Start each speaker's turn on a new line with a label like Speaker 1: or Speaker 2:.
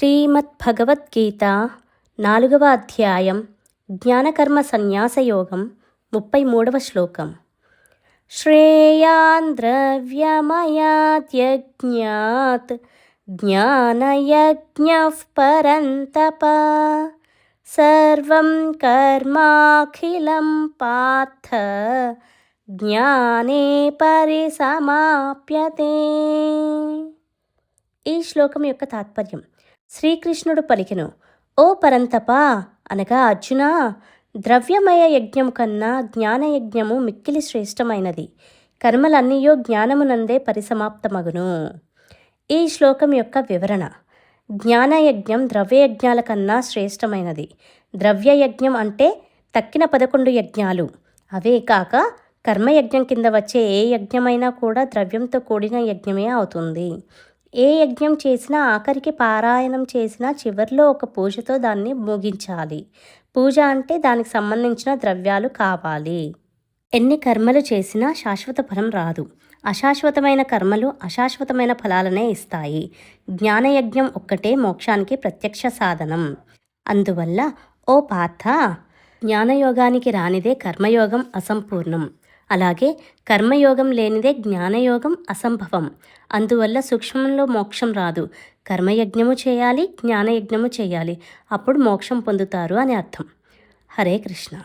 Speaker 1: శ్రీమద్భగవద్గీత 4వ అధ్యాయం జ్ఞానకర్మ సన్యాసయోగం 33వ శ్లోకం. శ్రేయాన్ ద్రవ్యమయాద్యజ్ఞాత్ జ్ఞానయజ్ఞః పరంతప సర్వం కర్మాఖిలం పార్థ జ్ఞానే పరిసమాప్యతే. ఈ శ్లోకం యొక్క తాత్పర్యం: శ్రీకృష్ణుడు పలికెను, ఓ పరంతప అనగా అర్జున, ద్రవ్యమయ యజ్ఞం కన్నా జ్ఞానయజ్ఞము మిక్కిలి శ్రేష్టమైనది. కర్మలన్నీయో జ్ఞానమునందే పరిసమాప్తమగును. ఈ శ్లోకం యొక్క వివరణ: జ్ఞానయజ్ఞం ద్రవ్యయజ్ఞాల కన్నా శ్రేష్టమైనది. ద్రవ్యయజ్ఞం అంటే తక్కిన 11 యజ్ఞాలు. అవే కాక కర్మయజ్ఞం కింద వచ్చే ఏ యజ్ఞమైనా కూడా ద్రవ్యంతో కూడిన యజ్ఞమే అవుతుంది. ఏ యజ్ఞం చేసినా ఆఖరికి పారాయణం చేసినా చివరిలో ఒక పూజతో దాన్ని ముగించాలి. పూజ అంటే దానికి సంబంధించిన ద్రవ్యాలు కావాలి. ఎన్ని కర్మలు చేసినా శాశ్వత ఫలం రాదు. అశాశ్వతమైన కర్మలు అశాశ్వతమైన ఫలాలనే ఇస్తాయి. జ్ఞానయజ్ఞం ఒక్కటే మోక్షానికి ప్రత్యక్ష సాధనం. అందువల్ల ఓ పార్థ, జ్ఞానయోగానికి రానిదే కర్మయోగం అసంపూర్ణం. అలాగే కర్మయోగం లేనిదే జ్ఞానయోగం అసంభవం. అందువల్ల సూక్ష్మంలో మోక్షం రాదు. కర్మయజ్ఞము చేయాలి, జ్ఞానయజ్ఞము చేయాలి. అప్పుడు మోక్షం పొందుతారు అని అర్థం. హరే కృష్ణ.